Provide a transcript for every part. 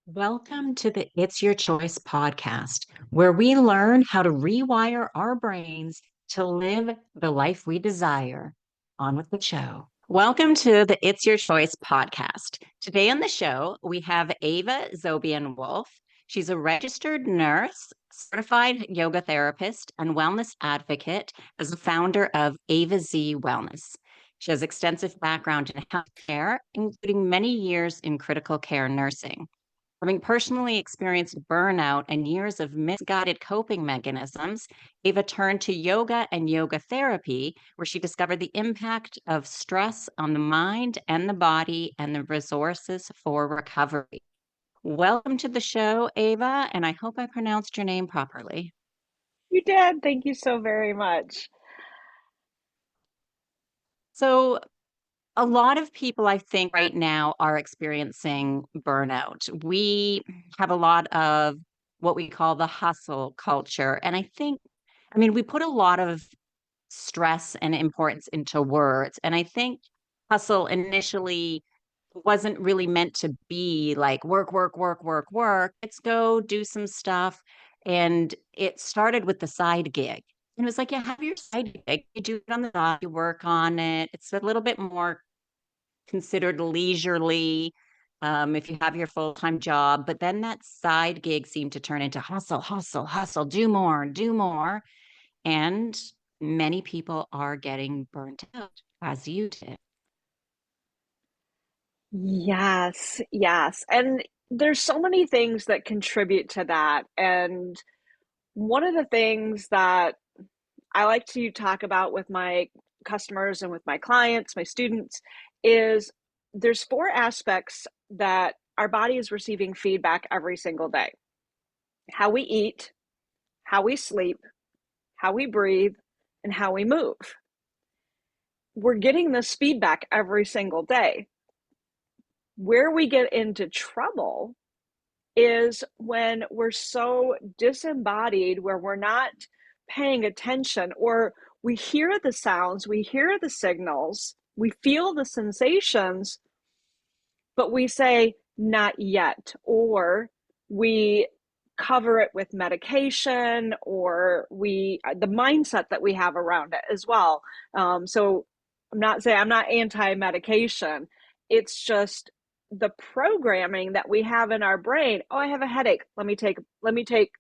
Welcome to the It's Your Choice podcast, where we learn how to rewire our brains to live the life we desire. On with the show. Welcome to the It's Your Choice podcast. Today on the show, we have Eva ZobianWolf. She's a registered nurse, certified yoga therapist, and wellness advocate as a founder of Eva Z Wellness. She has extensive background in healthcare, including many years in critical care nursing. Having personally experienced burnout and years of misguided coping mechanisms, Eva turned to yoga and yoga therapy, where she discovered the impact of stress on the mind and the body and the resources for recovery. Welcome to the show, Eva, and I hope I pronounced your name properly. You did. Thank you so very much. So, a lot of people, I think, right now are experiencing burnout. We have a lot of what we call the hustle culture. And we put a lot of stress and importance into words. And I think hustle initially wasn't really meant to be like work, work, work, work, work. Let's go do some stuff. And it started with the side gig. And it was like, yeah, have your side gig. You do it on the side, you work on it. It's a little bit more considered leisurely if you have your full-time job. But then that side gig seemed to turn into hustle, hustle, hustle, do more, do more. And many people are getting burnt out, as you did. Yes, yes. And there's so many things that contribute to that. And one of the things that I like to talk about with my customers and with my clients, my students, is there's four aspects that our body is receiving feedback every single day: how we eat, how we sleep, how we breathe, and how we move. We're getting this feedback every single day. Where we get into trouble is when we're so disembodied, where we're not paying attention, or we hear the sounds, we hear the signals, we feel the sensations, but we say, not yet, or we cover it with medication, or the mindset that we have around it as well. So I'm not anti-medication. It's just the programming that we have in our brain. Oh, I have a headache. Let me take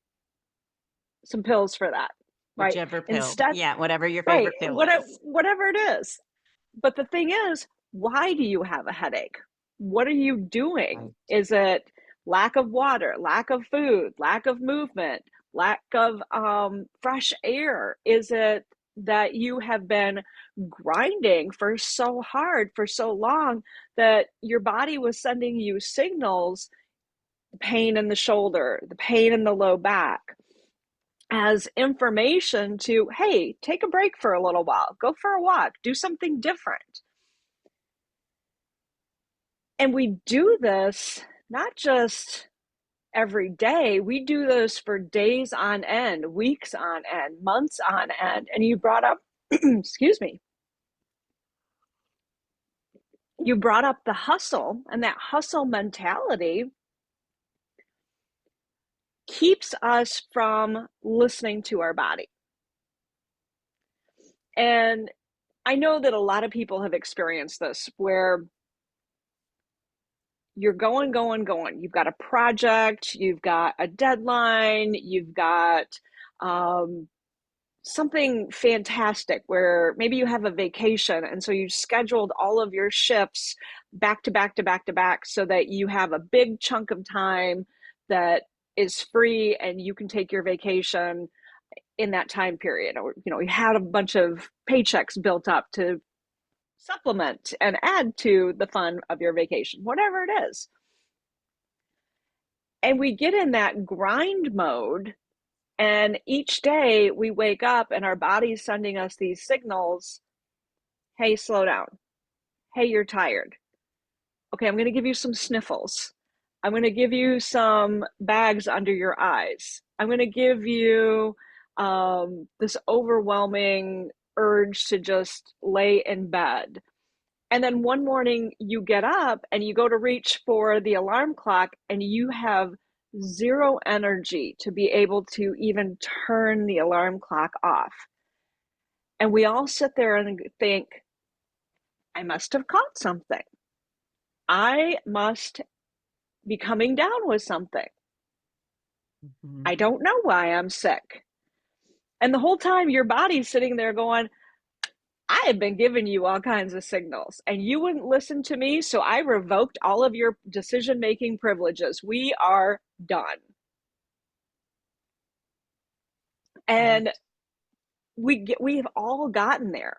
some pills for that. Right. Whichever pill. Instead, Yeah, whatever your right. favorite pill is. Whatever it is. But the thing is, why do you have a headache? What are you doing? Right. Is it lack of water, lack of food, lack of movement, lack of fresh air? Is it that you have been grinding for so hard for so long that your body was sending you signals, pain in the shoulder, the pain in the low back, as information to, hey, take a break for a little while, go for a walk, do something different? And we do this not just every day, we do this for days on end, weeks on end, months on end. And you brought up, excuse me, you brought up the hustle, and that hustle mentality keeps us from listening to our body. And I know that a lot of people have experienced this, where you're going, going, going. You've got a project, you've got a deadline, you've got um, something fantastic, where maybe you have a vacation. And so you scheduled all of your shifts back to back to back to back so that you have a big chunk of time that is free and you can take your vacation in that time period. Or, you had a bunch of paychecks built up to supplement and add to the fun of your vacation, whatever it is. And we get in that grind mode, and each day we wake up and our body's sending us these signals. Hey, slow down. Hey, you're tired. Okay, I'm going to give you some sniffles. I'm going to give you some bags under your eyes. I'm going to give you this overwhelming urge to just lay in bed. And then one morning you get up and you go to reach for the alarm clock and you have zero energy to be able to even turn the alarm clock off. And we all sit there and think, I must have caught something. I must be coming down with something. Mhm. I don't know why I'm sick. And the whole time your body's sitting there going, I have been giving you all kinds of signals and you wouldn't listen to me. So I revoked all of your decision making privileges. We are done. And Right. we've all gotten there.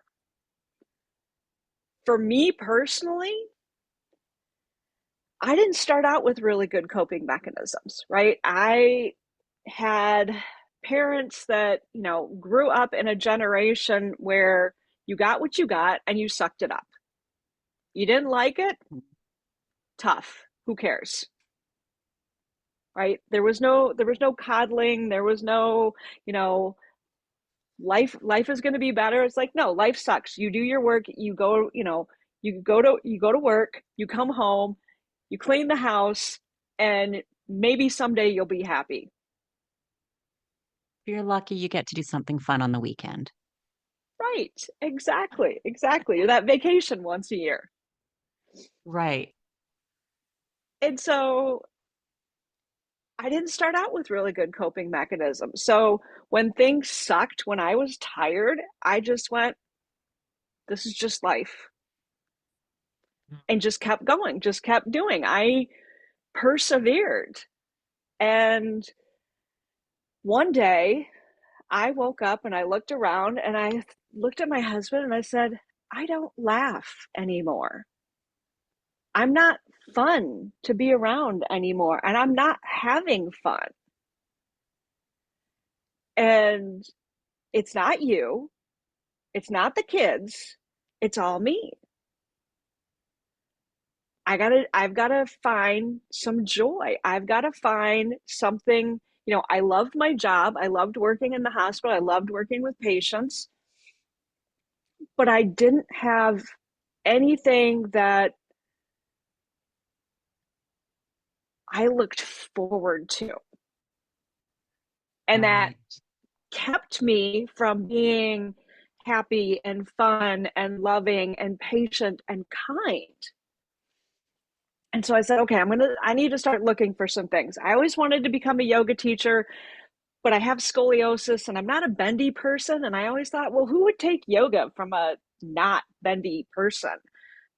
For me personally, I didn't start out with really good coping mechanisms, right? I had parents that, grew up in a generation where you got what you got and you sucked it up. You didn't like it? Tough. Who cares? Right? There was no coddling, there was no, you know, life is going to be better. It's like, no, life sucks. You do your work, you go to work, you come home, you clean the house, and maybe someday you'll be happy. If you're lucky, you get to do something fun on the weekend. Right. Exactly. Or that vacation once a year. Right. And so I didn't start out with really good coping mechanisms. So when things sucked, when I was tired, I just went, this is just life. And just kept going, just kept doing. I persevered. And one day I woke up and I looked around and I looked at my husband and I said, I don't laugh anymore. I'm not fun to be around anymore. And I'm not having fun. And it's not you, it's not the kids, it's all me. I've gotta find some joy. I've gotta find something. I loved my job. I loved working in the hospital. I loved working with patients, but I didn't have anything that I looked forward to. And that Right. kept me from being happy and fun and loving and patient and kind. And so I said, okay, I need to start looking for some things. I always wanted to become a yoga teacher, but I have scoliosis and I'm not a bendy person. And I always thought, well, who would take yoga from a not bendy person?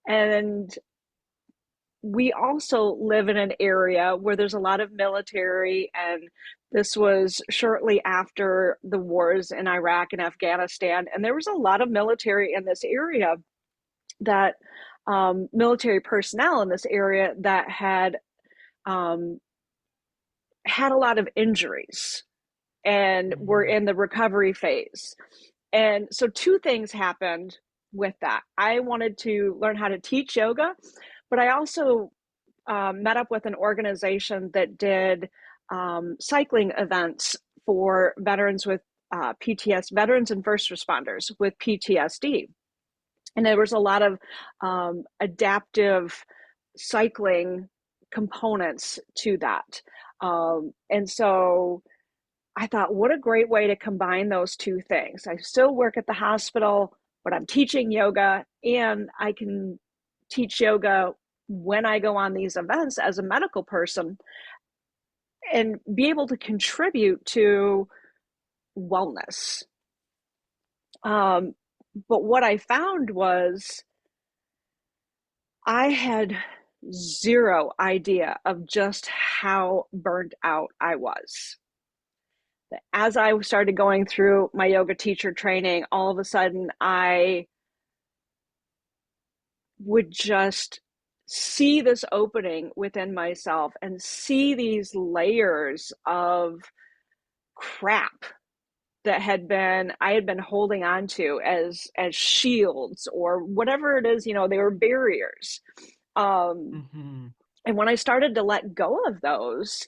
And we also live in an area where there's a lot of military, and this was shortly after the wars in Iraq and Afghanistan. And there was a lot of military in this area that military personnel in this area that um, had a lot of injuries and were Mhm. in the recovery phase. And so two things happened with that. I wanted to learn how to teach yoga, but I also met up with an organization that did cycling events for veterans with veterans and first responders with PTSD. And there was a lot of adaptive cycling components to that. And so I thought, what a great way to combine those two things. I still work at the hospital, but I'm teaching yoga, and I can teach yoga when I go on these events as a medical person and be able to contribute to wellness. Um, but what I found was I had zero idea of just how burnt out I was. As I started going through my yoga teacher training, all of a sudden I would just see this opening within myself and see these layers of crap that I had been holding on to as shields or whatever it is, they were barriers. Um, Mhm. and when I started to let go of those,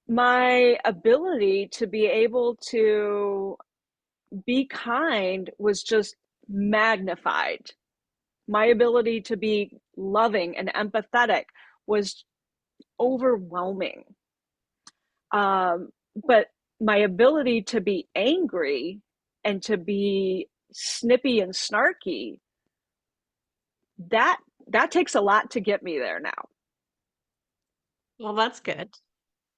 my ability to be able to be kind was just magnified. My ability to be loving and empathetic was overwhelming. But my ability to be angry and to be snippy and snarky, that that takes a lot to get me there now. Well, that's good.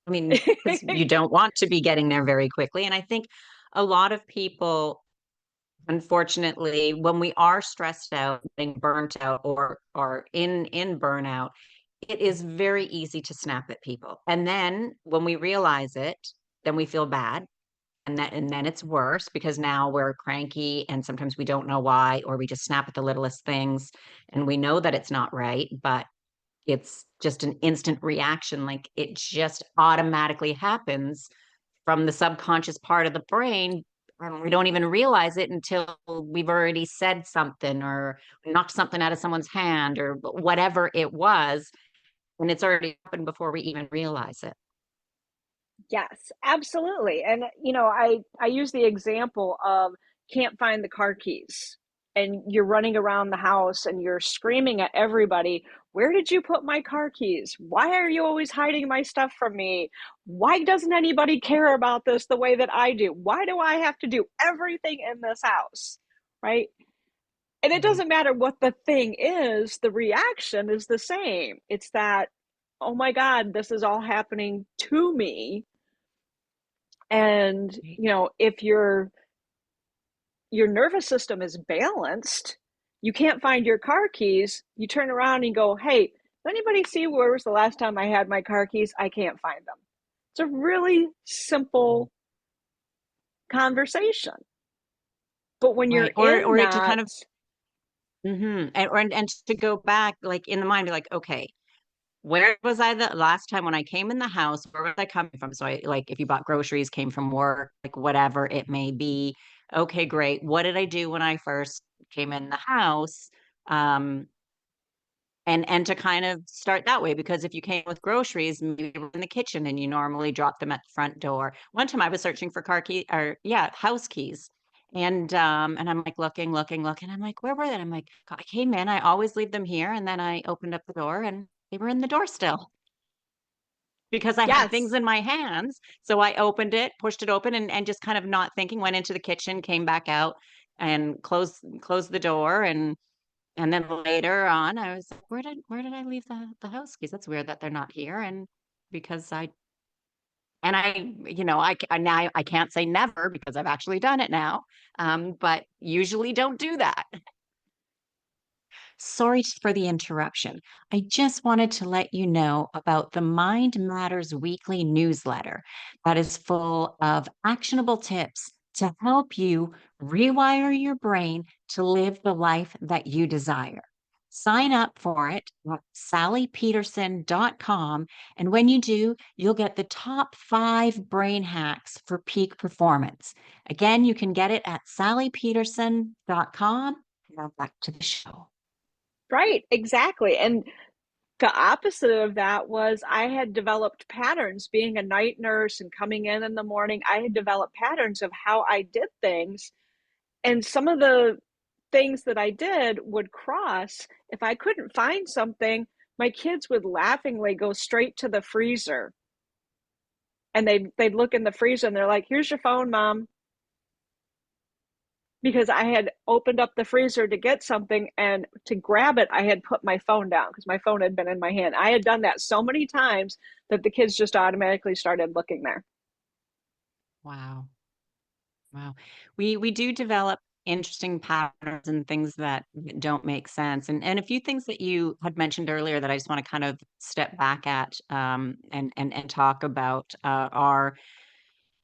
I mean, because you don't want to be getting there very quickly. And I think a lot of people, unfortunately, when we are stressed out, being burnt out, or in burnout, it is very easy to snap at people. And then when we realize it, then we feel bad. And then it's worse because now we're cranky and sometimes we don't know why, or we just snap at the littlest things and we know that it's not right, but it's just an instant reaction. Like it just automatically happens from the subconscious part of the brain. And we don't even realize it until we've already said something or knocked something out of someone's hand or whatever it was. And it's already happened before we even realize it. Yes, absolutely. And I use the example of can't find the car keys and you're running around the house and you're screaming at everybody, "Where did you put my car keys? Why are you always hiding my stuff from me? Why doesn't anybody care about this the way that I do? Why do I have to do everything in this house?" Right? And it Right. doesn't matter what the thing is, the reaction is the same. It's that, "Oh my God, this is all happening to me." And Right. if your nervous system is balanced, you can't find your car keys, you turn around and go, "Hey, does anybody see where was the last time I had my car keys? I can't find them." It's a really simple conversation. But when you're Right. in Or to that, kind of and to go back like in the mind, be like, okay, where was I the last time when I came in the house? Where was I coming from? So I like if you bought groceries, came from work, like whatever it may be. Okay, great. What did I do when I first came in the house? Um, and to kind of start that way, because if you came with groceries, maybe you were in the kitchen and you normally drop them at the front door. One time I was searching for car key or yeah, house keys. And I'm like looking. I'm like, where were they? I'm like, "God, I came in, I always leave them here. And then I opened up the door and they were in the door still because I had things yes, in my hands. So I opened it, pushed it open, and just kind of not thinking, went into the kitchen, came back out and closed the door. And then later on, I was like, where did I leave the house keys? That's weird that they're not here. And because now I can't say never because I've actually done it now. But usually don't do that. Sorry for the interruption. I just wanted to let you know about the Mind Matters weekly newsletter that is full of actionable tips to help you rewire your brain to live the life that you desire. Sign up for it at sallypeterson.com. And when you do, you'll get the top 5 brain hacks for peak performance. Again, you can get it at sallypeterson.com. Now back to the show. right, exactly. And the opposite of that was I had developed patterns being a night nurse and coming in the morning. I had developed patterns of how I did things. And some of the things that I did would cross. If I couldn't find something, my kids would laughingly go straight to the freezer and they'd look in the freezer and they're like, "Here's your phone, Mom." Because I had opened up the freezer to get something and to grab it, I had put my phone down because my phone had been in my hand. I had done that so many times that the kids just automatically started looking there. Wow. Wow. We do develop interesting patterns and things that don't make sense. And a few things that you had mentioned earlier that I just want to kind of step back at and talk about are,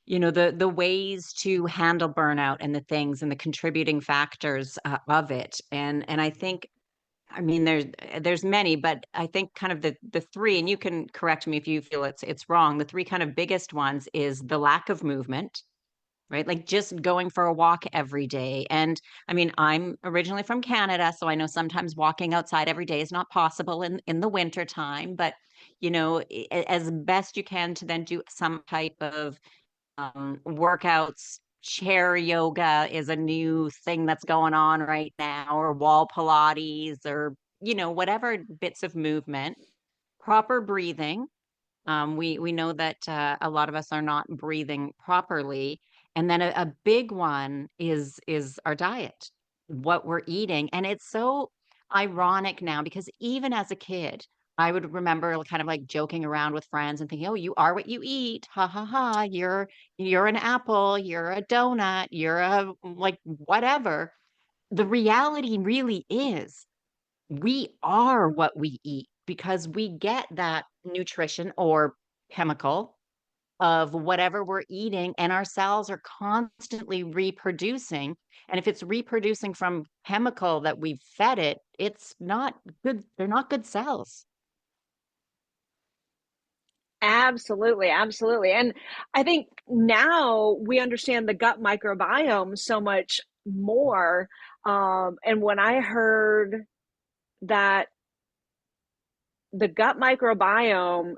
the ways to handle burnout and the things and the contributing factors of it. And I think I mean there's many, but I think kind of the three, and you can correct me if you feel it's wrong. The three kind of biggest ones is the lack of movement, right? Like just going for a walk every day. And I mean, I'm originally from Canada, so I know sometimes walking outside every day is not possible in the winter time, but as best you can to then do some type of workouts, chair yoga is a new thing that's going on right now, or wall Pilates, or, whatever bits of movement, proper breathing. We know that a lot of us are not breathing properly, and then a big one is our diet, what we're eating, and it's so ironic now because even as a kid, I would remember kind of like joking around with friends and thinking, "Oh, you are what you eat, ha ha ha! You're an apple, you're a donut, you're a like whatever." The reality really is we are what we eat because we get that nutrition or chemical of whatever we're eating, and our cells are constantly reproducing. And if it's reproducing from chemical that we've fed it, it's not good. They're not good cells. Absolutely, absolutely. And I think now we understand the gut microbiome so much more. And when I heard that the gut microbiome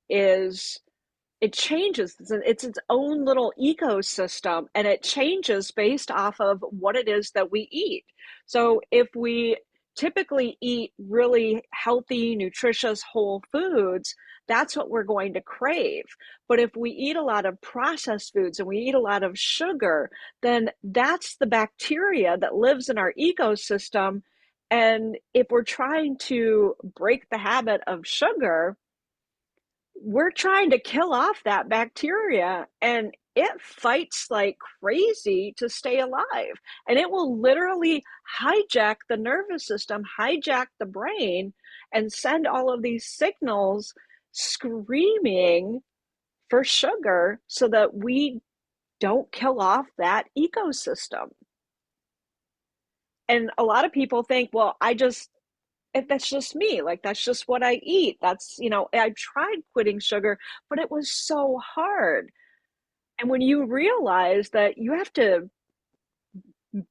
is it changes. It's its own little ecosystem, and it changes based off of what it is that we eat. So if we typically eat really healthy, nutritious, whole foods, that's what we're going to crave. But if we eat a lot of processed foods and we eat a lot of sugar, then that's the bacteria that lives in our ecosystem. And if we're trying to break the habit of sugar, we're trying to kill off that bacteria, and it fights like crazy to stay alive. And it will literally hijack the nervous system, hijack the brain, and send all of these signals screaming for sugar so that we don't kill off that ecosystem. And a lot of people think, well, if that's just me, like that's just what I eat. I tried quitting sugar, but it was so hard. And when you realize that you have to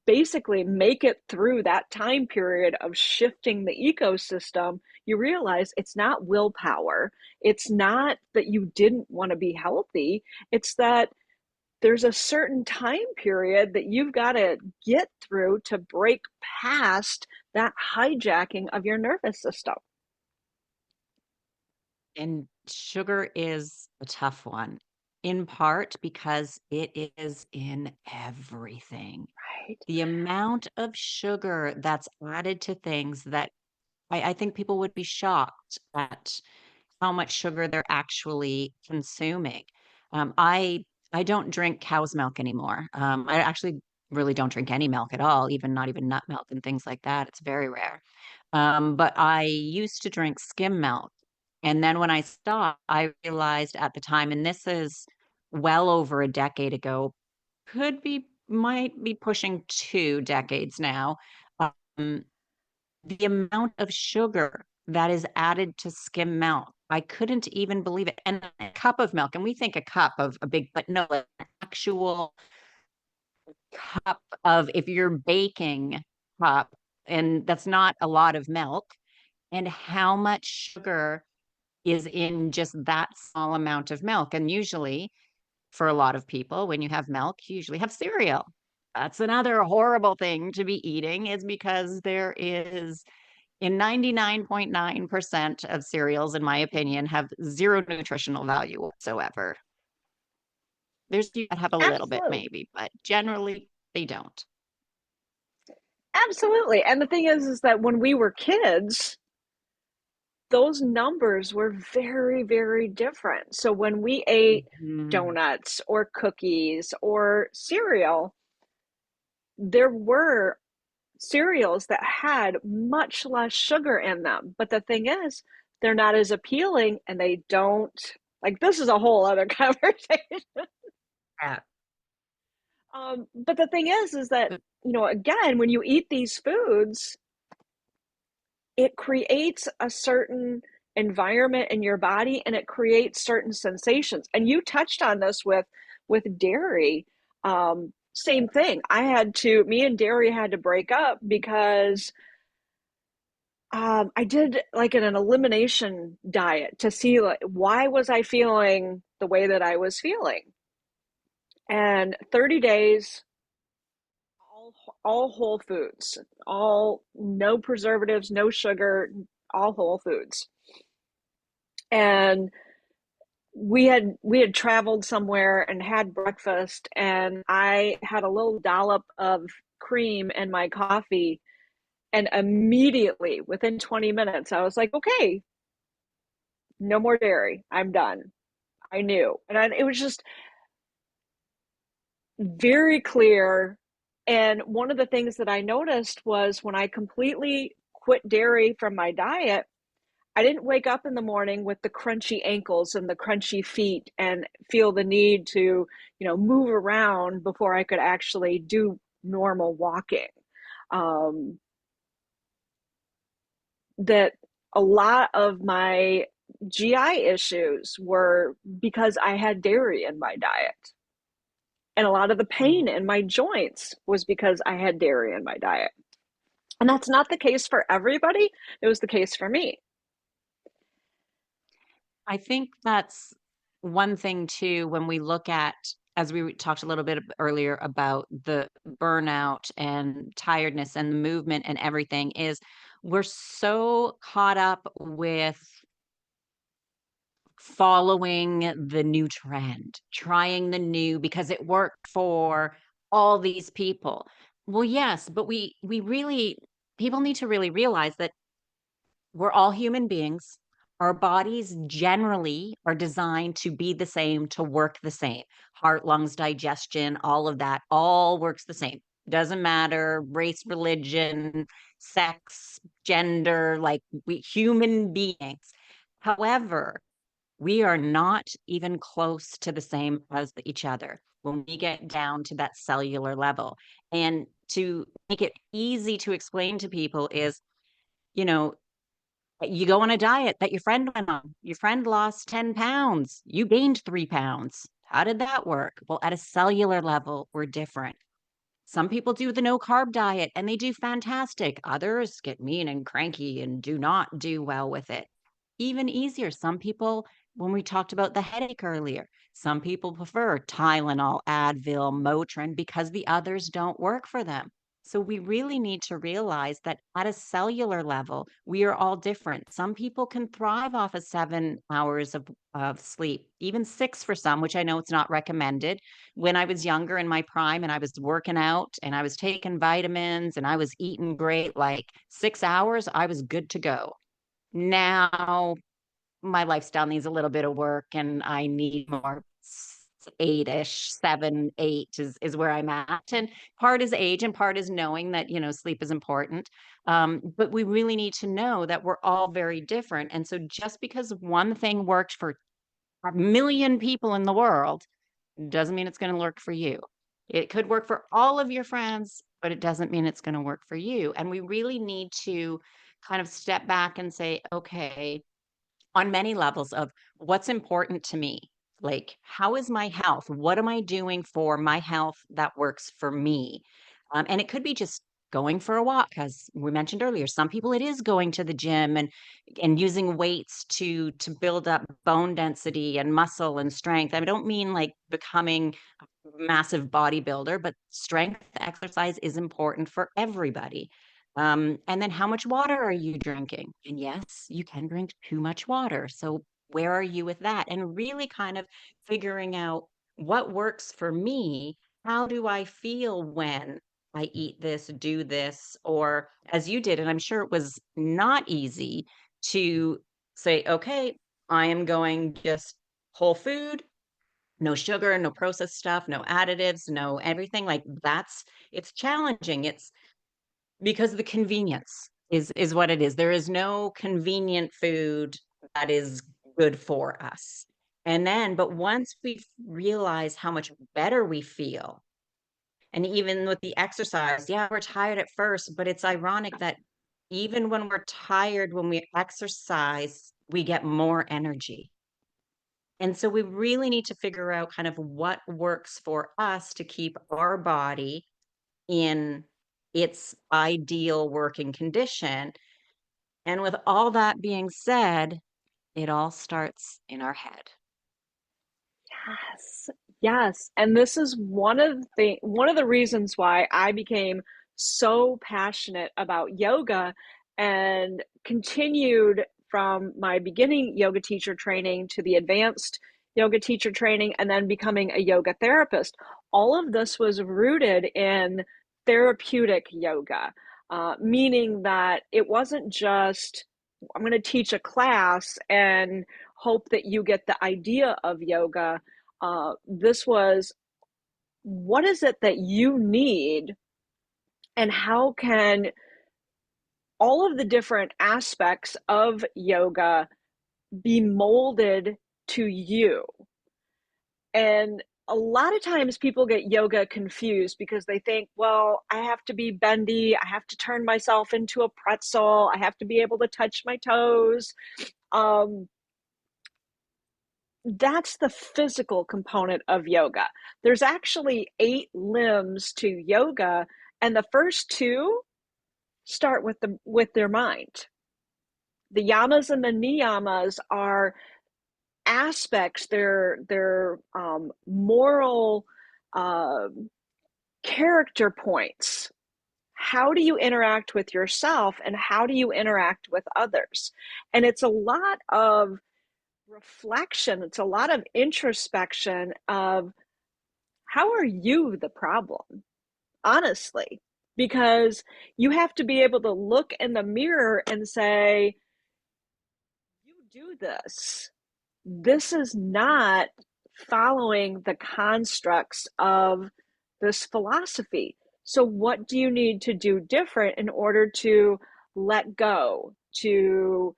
basically make it through that time period of shifting the ecosystem, you realize it's not willpower. It's not that you didn't want to be healthy. It's that there's a certain time period that you've got to get through to break past that hijacking of your nervous system. And sugar is a tough one, in part because it is in everything. Right. The amount of sugar that's added to things that I think people would be shocked at how much sugar they're actually consuming. Um, I I don't drink cow's milk anymore. I actually really don't drink any milk at all, even not even nut milk and things like that. It's very rare. But I used to drink skim milk. And then when I stopped, I realized at the time, and this is well over a decade ago, might be pushing 2 decades now. Um, the amount of sugar that is added to skim milk, I couldn't even believe it. And a cup of milk, and we think a cup of a big, but no, an actual cup of, if you're baking cup, and that's not a lot of milk, and how much sugar is in just that small amount of milk. And usually, for a lot of people, when you have milk, you usually have cereal. That's another horrible thing to be eating, is because there is, in 99.9% of cereals, in my opinion, have zero nutritional value whatsoever. There's you that have a little bit Absolutely. maybe, but generally they don't. Absolutely. And the thing is that when we were kids, those numbers were very, very different. So when we ate Mhm. donuts or cookies or cereal, there were cereals that had much less sugar in them. But the thing is, they're not as appealing, and they don't, like, this is a whole other conversation. Yeah. But the thing is that, But again, when you eat these foods, it creates a certain environment in your body, and it creates certain sensations. And you touched on this with dairy. Same thing. Me and dairy had to break up because I did like an elimination diet to see, like, why was I feeling the way that I was feeling. And 30 days, all, all whole foods, all no preservatives, no sugar, all whole foods. And we had traveled somewhere and had breakfast, and I had a little dollop of cream in my coffee, and immediately within 20 minutes I was like, okay, no more dairy, I'm done. I knew. It was just very clear. And one of the things that I noticed was when I completely quit dairy from my diet, I didn't wake up in the morning with the crunchy ankles and the crunchy feet and feel the need to, move around before I could actually do normal walking. Um, that a lot of my GI issues were because I had dairy in my diet. And a lot of the pain in my joints was because I had dairy in my diet. And that's not the case for everybody. It was the case for me. I think that's one thing too, when we look at, as we talked a little bit earlier about the burnout and tiredness and the movement and everything, is we're so caught up with following the new trend, trying the new because it worked for all these people. Well, yes, but we really people need to really realize that we're all human beings. Our bodies generally are designed to be the same, to work the same. Heart, lungs, digestion, all of that, all works the same. Doesn't matter race, religion, sex, gender, like we human beings. However, we are not even close to the same as each other when we get down to that cellular level. And to make it easy to explain to people is, you know, you go on a diet that your friend went on. Your friend lost 10 pounds. You gained 3 pounds. How did that work? Well, at a cellular level, we're different. Some people do the no carb diet and they do fantastic. Others get mean and cranky and do not do well with it. Even easier, some people, when we talked about the headache earlier, some people prefer Tylenol, Advil, Motrin because the others don't work for them. So we really need to realize that at a cellular level, we are all different. Some people can thrive off of 7 hours of sleep, even six for some, which I know it's not recommended. When I was younger in my prime and I was working out and I was taking vitamins and I was eating great, like 6 hours, I was good to go. Now my lifestyle needs a little bit of work and I need more eight-ish, 7, 8 is where I'm at. And part is age and part is knowing that, sleep is important. But we really need to know that we're all very different. And so just because one thing worked for a million people in the world doesn't mean it's going to work for you. It could work for all of your friends, but it doesn't mean it's going to work for you. And we really need to kind of step back and say, okay, on many levels of what's important to me. Like, how is my health? What am I doing for my health that works for me? And it could be just going for a walk, as we mentioned earlier. Some people it is going to the gym and using weights to build up bone density and muscle and strength. I don't mean like becoming a massive bodybuilder, but strength exercise is important for everybody. And then how much water are you drinking? And yes, you can drink too much water. So where are you with that? And really kind of figuring out what works for me. How do I feel when I eat this, do this, or as you did, and I'm sure it was not easy to say, okay, I am going just whole food, no sugar, no processed stuff, no additives, no everything like it's challenging. It's because the convenience is what it is. There is no convenient food that is good for us. And then, but once we realize how much better we feel, and even with the exercise, yeah, we're tired at first, but it's ironic that even when we're tired, when we exercise, we get more energy. And so we really need to figure out kind of what works for us to keep our body in its ideal working condition. And with all that being said, it all starts in our head. Yes. Yes, and this is one of the reasons why I became so passionate about yoga and continued from my beginning yoga teacher training to the advanced yoga teacher training and then becoming a yoga therapist. All of this was rooted in therapeutic yoga, meaning that it wasn't just I'm going to teach a class and hope that you get the idea of yoga. This was, what is it that you need, and how can all of the different aspects of yoga be molded to you? And a lot of times people get yoga confused because they think, well, I have to be bendy, I have to turn myself into a pretzel, I have to be able to touch my toes. Um, that's the physical component of yoga. There's actually 8 limbs to yoga, and the first two start with their mind. The yamas and the niyamas are aspects, they're moral uh, character points. How do you interact with yourself, and how do you interact with others? And it's a lot of reflection, it's a lot of introspection of, how are you the problem? Honestly, because you have to be able to look in the mirror and say, you do this. This is not following the constructs of this philosophy. So, what do you need to do different in order to let go, to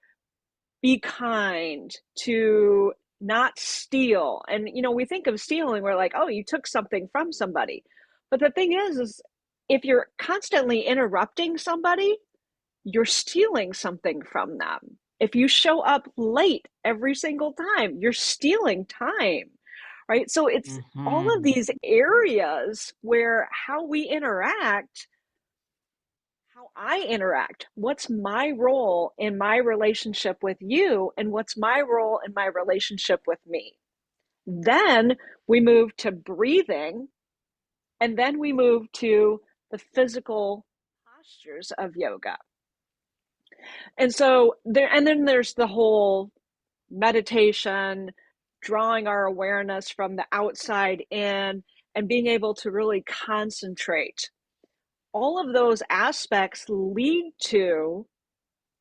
be kind, to not steal? And, we think of stealing, we're like, oh, you took something from somebody. But the thing is if you're constantly interrupting somebody, you're stealing something from them. If you show up late every single time, you're stealing time, right? So it's all of Mm-hmm. these areas where how we interact, how I interact, what's my role in my relationship with you, and what's my role in my relationship with me. Then we move to breathing, and then we move to the physical postures of yoga. And then there's the whole meditation, drawing our awareness from the outside in, and being able to really concentrate. All of those aspects lead to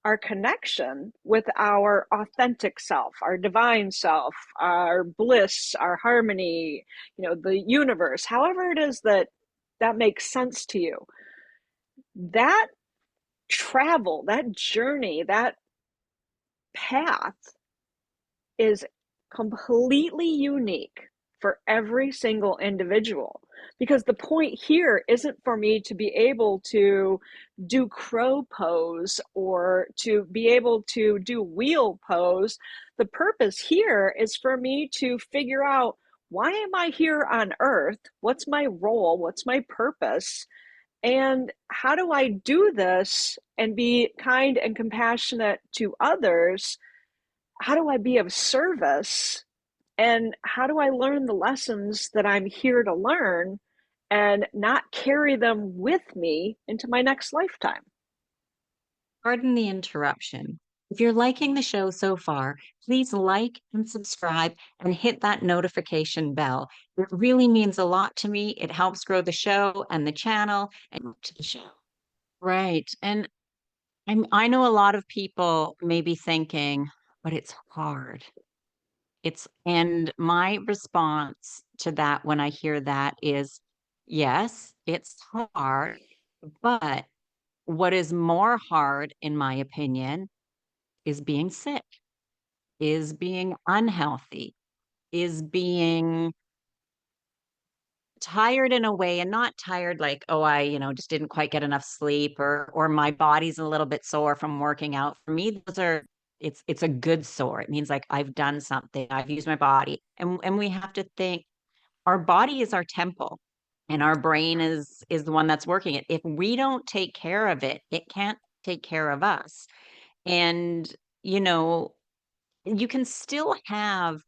our connection with our authentic self, our divine self, our bliss, our harmony, the universe, however it is that makes sense to you. That travel, that journey, that path is completely unique for every single individual, because the point here isn't for me to be able to do crow pose or to be able to do wheel pose. The purpose here is for me to figure out, why am I here on earth? What's my role? What's my purpose? And how do I do this and be kind and compassionate to others? How do I be of service? And how do I learn the lessons that I'm here to learn and not carry them with me into my next lifetime? Pardon the interruption. If you're liking the show so far, please like and subscribe and hit that notification bell. It really means a lot to me. It helps grow the show and the channel and to the show. Right. And I know a lot of people may be thinking, but it's hard. And my response to that when I hear that is, yes, it's hard, but what is more hard, in my opinion, is being sick, is being unhealthy, is being tired in a way, and not tired like, oh, I, just didn't quite get enough sleep, or my body's a little bit sore from working out. For me, it's a good sore. It means like I've done something, I've used my body. And we have to think our body is our temple, and our brain is the one that's working it. If we don't take care of it, it can't take care of us. And you know, you can still have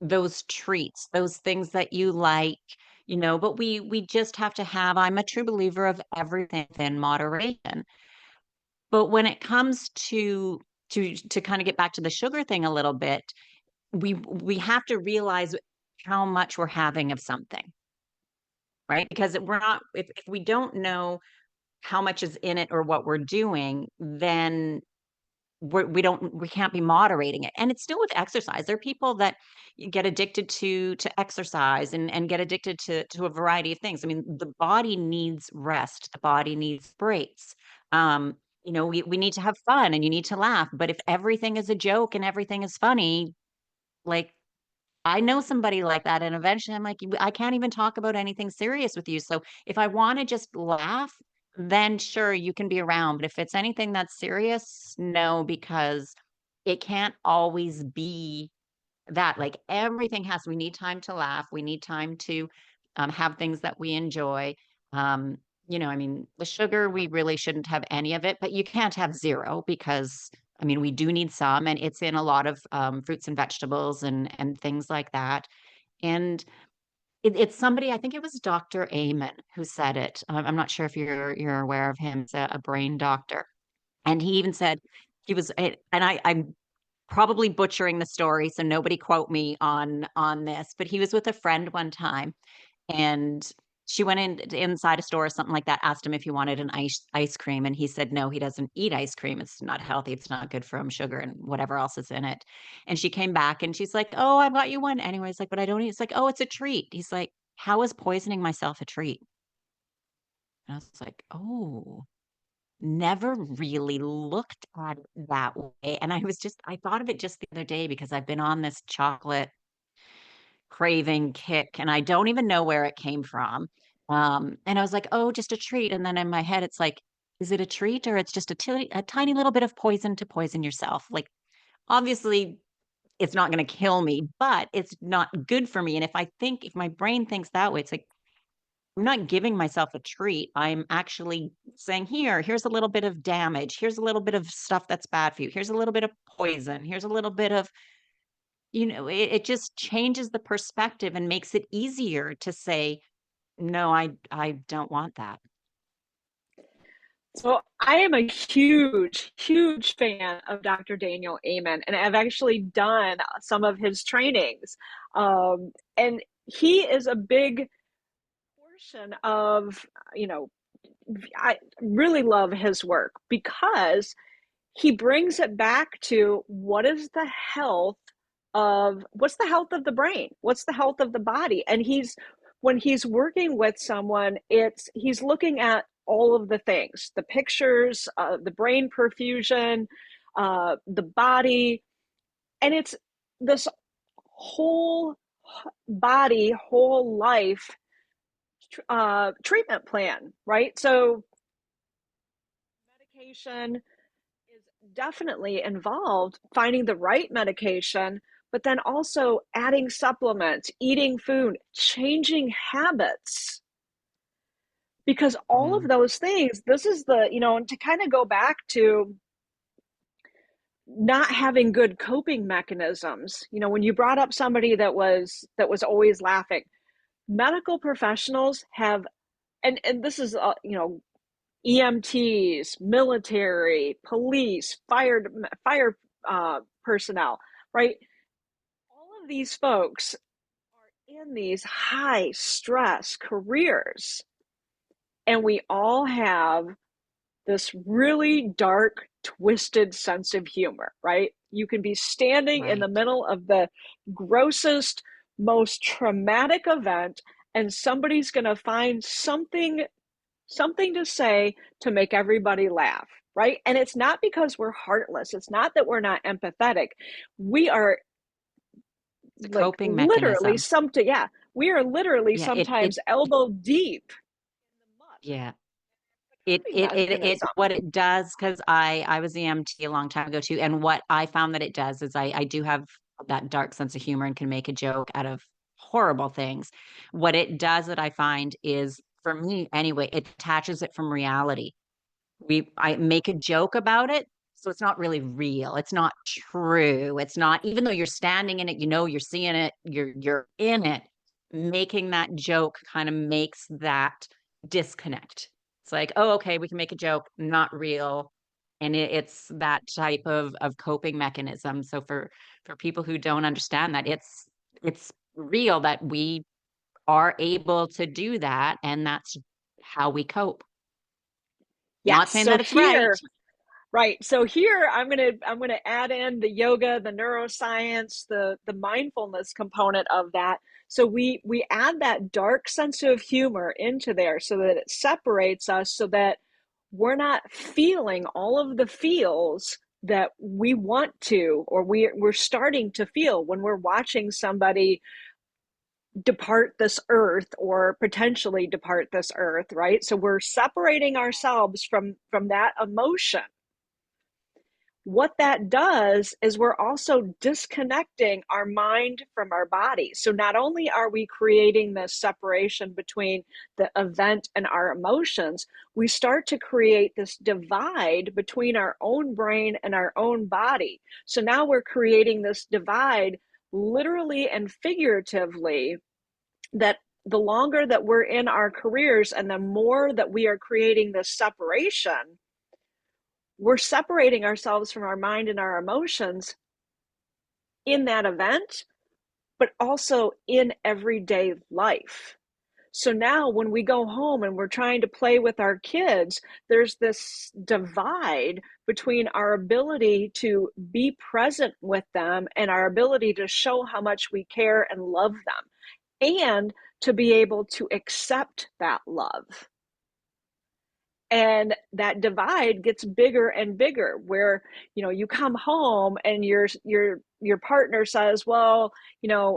those treats, those things that you like, but we just have to have, I'm a true believer of everything in moderation. But when it comes to kind of get back to the sugar thing a little bit, we have to realize how much we're having of something, right? Because we're not, if we don't know how much is in it or what we're doing, then we can't be moderating it. And it's still with exercise. There are people that get addicted to exercise and get addicted to a variety of things. I mean, the body needs rest, the body needs breaks. um we need to have fun and you need to laugh, but if everything is a joke and everything is funny, like, I know somebody like that, and eventually I'm like, I can't even talk about anything serious with you. So if I want to just laugh, then sure, you can be around. But if it's anything that's serious, no, because it can't always be that. Like, everything we need time to laugh. We need time to have things that we enjoy. Um, I mean, the sugar, we really shouldn't have any of it, but you can't have zero because, I mean, we do need some, and it's in a lot of fruits and vegetables and things like that. And it's somebody, I think it was Dr. Amen who said it. I'm not sure if you're aware of him. He's a brain doctor, and he even said he was, and I'm probably butchering the story, so nobody quote me on this, but he was with a friend one time, and she went inside a store or something like that, asked him if he wanted an ice cream, and he said no, he doesn't eat ice cream. It's not healthy. It's not good for him, sugar and whatever else is in it. And she came back and she's like, "Oh, I bought you one." Anyways, like, "But I don't eat." It's like, "Oh, it's a treat." He's like, "How is poisoning myself a treat?" And I was like, "Oh, never really looked at it that way." And I thought of it just the other day because I've been on this chocolate craving kick and I don't even know where it came from. And I was like, "Oh, just a treat." And then in my head, it's like, is it a treat or it's just a tiny little bit of poison to poison yourself? Like, obviously, it's not going to kill me, but it's not good for me. And if my brain thinks that way, it's like, I'm not giving myself a treat. I'm actually saying, here's a little bit of damage. Here's a little bit of stuff that's bad for you. Here's a little bit of poison. Here's a little bit of, it just changes the perspective and makes it easier to say, no, I don't want that. So I am a huge, huge fan of Dr. Daniel Amen, and I've actually done some of his trainings. And he is a big portion of, you know, I really love his work because he brings it back to what's the health of the brain, what's the health of the body. And when he's working with someone, he's looking at all of the things, the pictures, the brain perfusion, the body, and it's this whole body, whole life treatment plan, right? So medication is definitely involved, finding the right medication, but then also adding supplements, eating food, changing habits. Because all of Mm. those things, this is and to kind of go back to not having good coping mechanisms. When you brought up somebody that was always laughing, medical professionals have, and this is EMTs, military, police, fire personnel, right? All of these folks are in these high stress careers, and we all have this really dark, twisted sense of humor, right? You can be standing in the Right. middle of the grossest, most traumatic event, and somebody's going to find something to say to make everybody laugh, right? And it's not because we're heartless. It's not that we're not empathetic. We are It's a like coping literally mechanism. we are literally Yeah, it sometimes elbow deep in the mud. yeah. Coping It mechanism. what it does, because I was EMT a long time ago too, and what I found that it does is I do have that dark sense of humor and can make a joke out of horrible things. What it does that I find is, for me anyway, it detaches it from reality. I make a joke about it, So it's not really real. It's not true. It's not, even though you're standing in it, you're seeing it, you're in it. Making that joke kind of makes that disconnect. It's like, oh, okay, we can make a joke, not real. And it's that type of coping mechanism. So for people who don't understand that, it's real that we are able to do that, and that's how we cope. Not Yes. saying So that it's right. here, right. So here I'm gonna add in the yoga, the neuroscience, the mindfulness component of that. So we add that dark sense of humor into there so that it separates us so that we're not feeling all of the feels that we want to, or we're starting to feel when we're watching somebody depart this earth or potentially depart this earth, right? So we're separating ourselves from that emotion. What that does is we're also disconnecting our mind from our body. So not only are we creating this separation between the event and our emotions, we start to create this divide between our own brain and our own body. So now we're creating this divide literally and figuratively, that the longer that we're in our careers and the more that we are creating this separation, we're separating ourselves from our mind and our emotions in that event, but also in everyday life. So now when we go home and we're trying to play with our kids, there's this divide between our ability to be present with them and our ability to show how much we care and love them, and to be able to accept that love. And that divide gets bigger and bigger, where you come home and your partner says, well,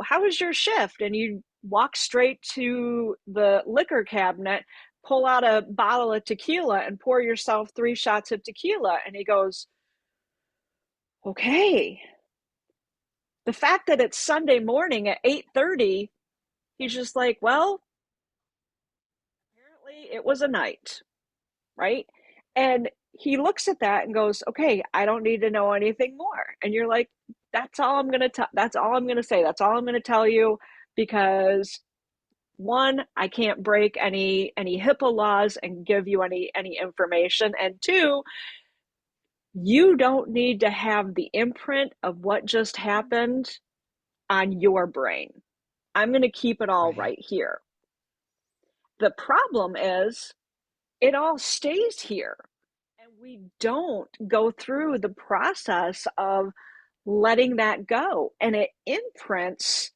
how was your shift? And you walk straight to the liquor cabinet, pull out a bottle of tequila and pour yourself 3 shots of tequila, and he goes, okay. The fact that it's Sunday morning at 8:30, he's just like, well, apparently it was a night, right? And he looks at that and goes, okay, I don't need to know anything more. And you're like, that's all I'm going to tell. That's all I'm going to say. That's all I'm going to tell you, because one, I can't break any HIPAA laws and give you any information. And two, you don't need to have the imprint of what just happened on your brain. I'm going to keep it all Right. right here. The problem is it all stays here, and we don't go through the process of letting that go, and it imprints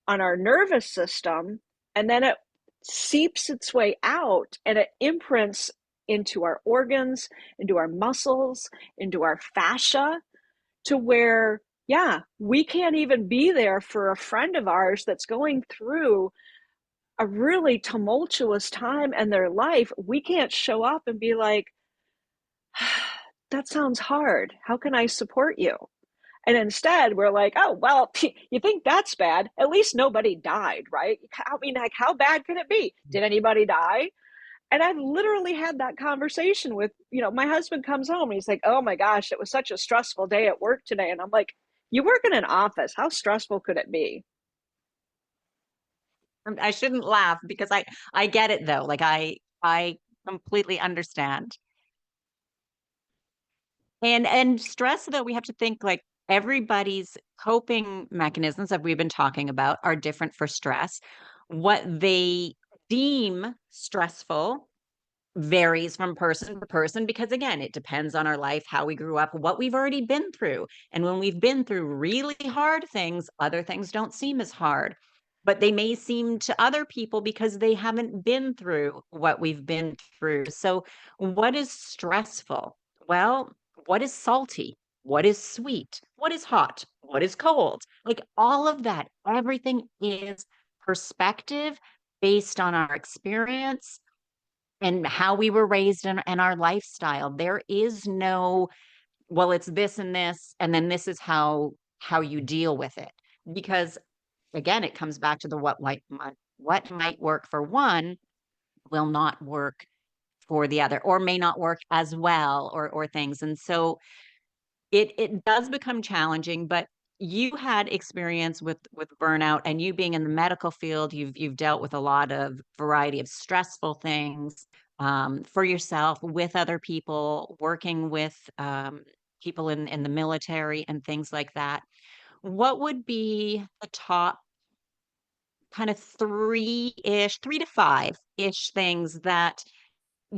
on our nervous system, and then it seeps its way out and it imprints into our organs, into our muscles, into our fascia, to where, yeah, we can't even be there for a friend of ours that's going through a really tumultuous time in their life. We can't show up and be like, that sounds hard. How can I support you? And instead, we're like, oh, well, you think that's bad? At least nobody died, right? I mean, like, how bad could it be? Did anybody die? And I've literally had that conversation with, my husband comes home and he's like, oh my gosh, it was such a stressful day at work today. And I'm like, you work in an office. How stressful could it be? I shouldn't laugh because I get it though. Like I completely understand. And stress though, we have to think like everybody's coping mechanisms that we've been talking about are different for stress. What they deem stressful varies from person to person because again, it depends on our life, how we grew up, what we've already been through. And when we've been through really hard things, other things don't seem as hard. But they may seem to other people because they haven't been through what we've been through. So, what is stressful? Well, what is salty? What is sweet? What is hot? What is cold? Like all of that, everything is perspective based on our experience and how we were raised and our lifestyle. There is no, well, it's this and then this is how you deal with it. Because again, it comes back to the what might work for one will not work for the other, or may not work as well, or things. And so it does become challenging, but you had experience with burnout, and you being in the medical field, you've dealt with a lot of variety of stressful things, for yourself, with other people, working with people in the military and things like that. What would be the top kind of three-ish, 3 to 5-ish things that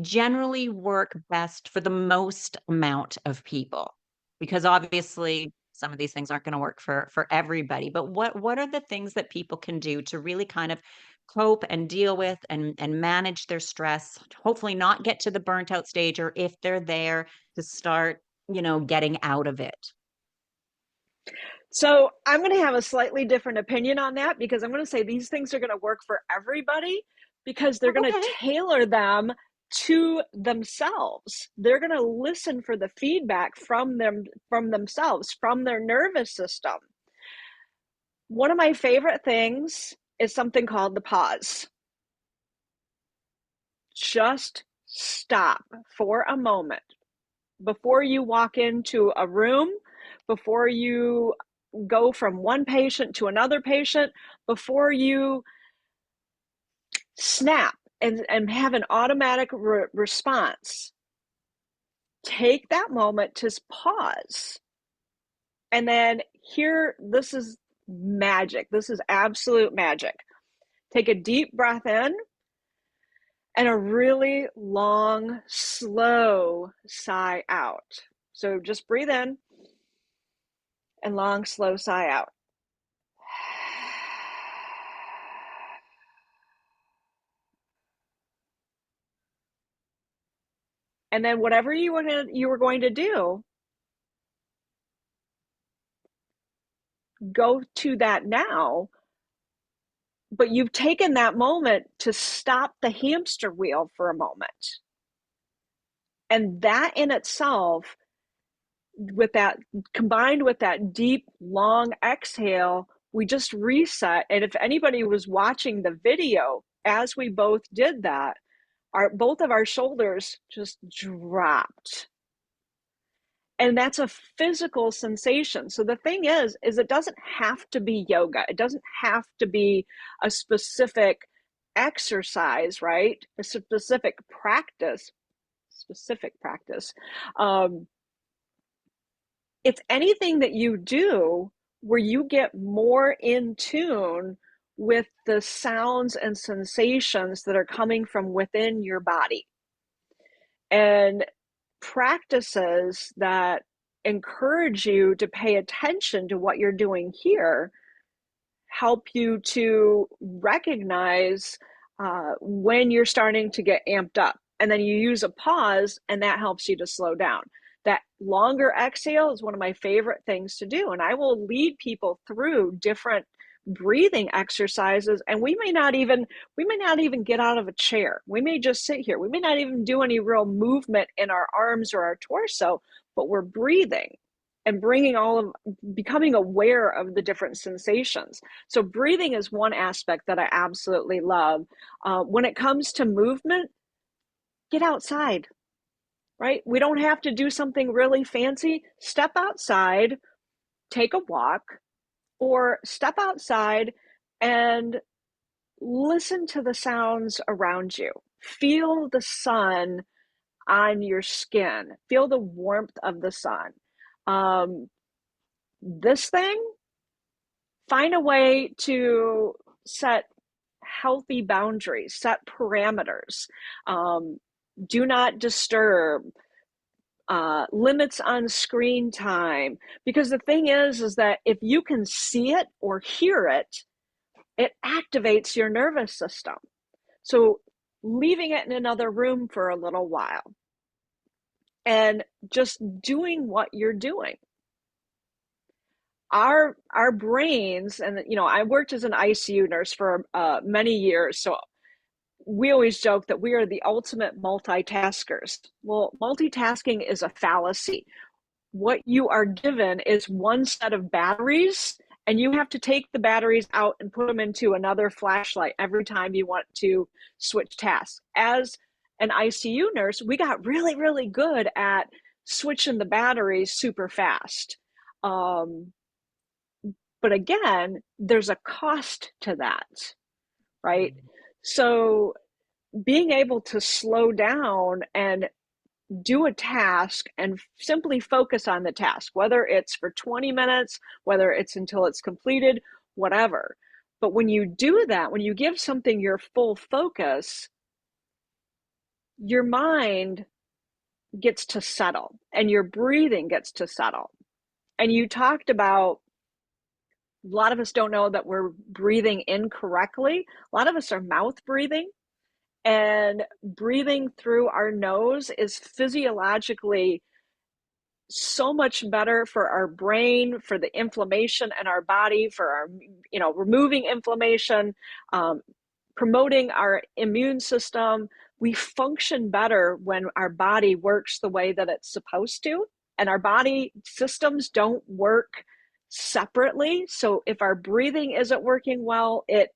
generally work best for the most amount of people? Because obviously some of these things aren't going to work for everybody, but what are the things that people can do to really kind of cope and deal with and manage their stress, hopefully not get to the burnt out stage, or if they're there, to start, getting out of it? So I'm going to have a slightly different opinion on that, because I'm going to say these things are going to work for everybody, because they're going to Okay. tailor them to themselves. They're going to listen for the feedback from themselves, from their nervous system. One of my favorite things is something called the pause. Just stop for a moment before you walk into a room, before you go from one patient to another patient, before you snap and have an automatic response. Take that moment to pause. And then here, this is magic. This is absolute magic. Take a deep breath in and a really long, slow sigh out. So just breathe in and long, slow sigh out. And then whatever you were going to do, go to that now. But you've taken that moment to stop the hamster wheel for a moment. And that in itself, with that combined with that deep, long exhale, we just reset. And if anybody was watching the video as we both did that, both of our shoulders just dropped. And that's a physical sensation. So the thing is it doesn't have to be yoga. It doesn't have to be a specific exercise, right? A specific practice. It's anything that you do where you get more in tune with the sounds and sensations that are coming from within your body. And practices that encourage you to pay attention to what you're doing here help you to recognize when you're starting to get amped up. And then you use a pause, and that helps you to slow down. That longer exhale is one of my favorite things to do. And I will lead people through different breathing exercises, and we may not even get out of a chair. We may just sit here. We may not even do any real movement in our arms or our torso, but we're breathing and becoming aware of the different sensations. So breathing is one aspect that I absolutely love. When it comes to movement, get outside, right? We don't have to do something really fancy. Step outside, take a walk, or step outside and listen to the sounds around you. Feel the sun on your skin. Feel the warmth of the sun. This thing, find a way to set healthy boundaries, set parameters. Do not disturb. Limits on screen time, because the thing is that if you can see it or hear it, it activates your nervous system. So leaving it in another room for a little while and just doing what you're doing. Our brains, and I worked as an ICU nurse for many years, so we always joke that we are the ultimate multitaskers. Well, multitasking is a fallacy. What you are given is one set of batteries, and you have to take the batteries out and put them into another flashlight every time you want to switch tasks. As an ICU nurse, we got really, really good at switching the batteries super fast. Um, but again, there's a cost to that, right? So being able to slow down and do a task and simply focus on the task, whether it's for 20 minutes, whether it's until it's completed, whatever. But when you do that, when you give something your full focus, your mind gets to settle and your breathing gets to settle. And you talked about a lot of us don't know that we're breathing incorrectly. A lot of us are mouth breathing, and breathing through our nose is physiologically so much better for our brain, for the inflammation in our body, for our, removing inflammation, promoting our immune system. We function better when our body works the way that it's supposed to, and our body systems don't work separately. So if our breathing isn't working well, it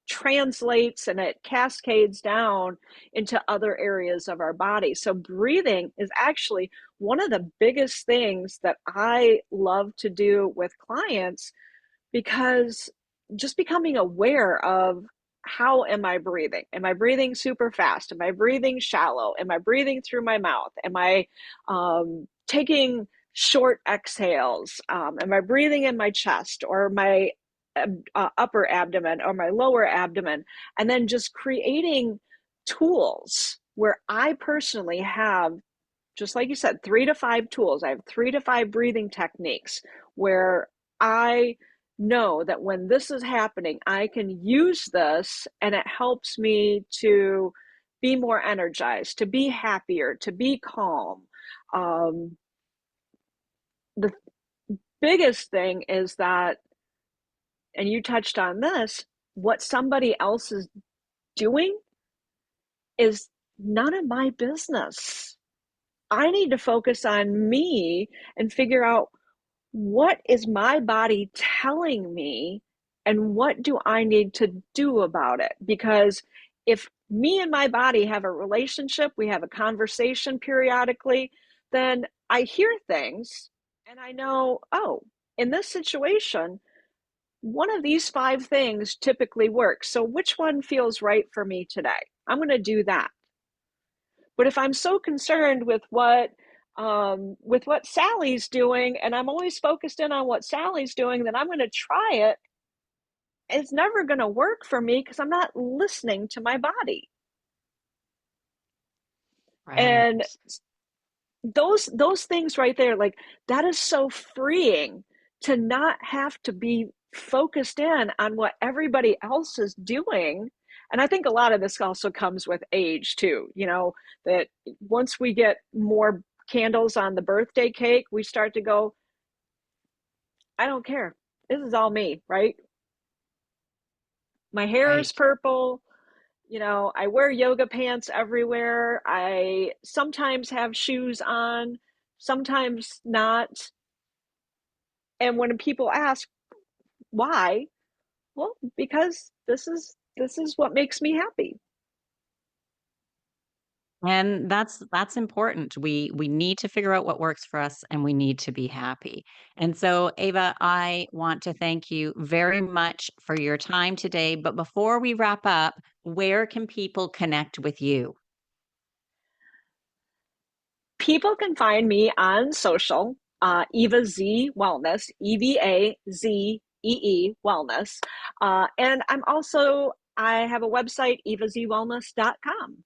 translates and it cascades down into other areas of our body. So breathing is actually one of the biggest things that I love to do with clients, because just becoming aware of, how am I breathing? Am I breathing super fast? Am I breathing shallow? Am I breathing through my mouth? Am I taking short exhales? Am I breathing in my chest or my upper abdomen or my lower abdomen? And then just creating tools where I personally have, just like you said, 3 to 5 tools. I have 3 to 5 breathing techniques where I know that when this is happening, I can use this and it helps me to be more energized, to be happier, to be calm. The biggest thing is that, and you touched on this, what somebody else is doing is none of my business. I need to focus on me and figure out, what is my body telling me and what do I need to do about it? Because if me and my body have a relationship, we have a conversation periodically, then I hear things and I know, oh, in this situation, one of these 5 things typically works. So which one feels right for me today? I'm going to do that. But if I'm so concerned with what Sally's doing, and I'm always focused in on what Sally's doing, then I'm going to try it. It's never going to work for me because I'm not listening to my body. Right. And those things right there, like, that is so freeing to not have to be focused in on what everybody else is doing. And I think a lot of this also comes with age too, that once we get more candles on the birthday cake, we start to go, I don't care. This is all me, right? My hair is Right. purple. I wear yoga pants everywhere. I sometimes have shoes on, sometimes not. And when people ask why, well, because this is what makes me happy. And that's important. We need to figure out what works for us and we need to be happy. And so, Ava, I want to thank you very much for your time today. But before we wrap up, where can people connect with you? People can find me on social, Eva Z Wellness, EVAZEE Wellness. And I have a website, evazwellness.com.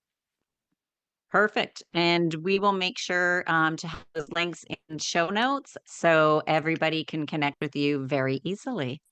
Perfect. And we will make sure to have those links in show notes so everybody can connect with you very easily.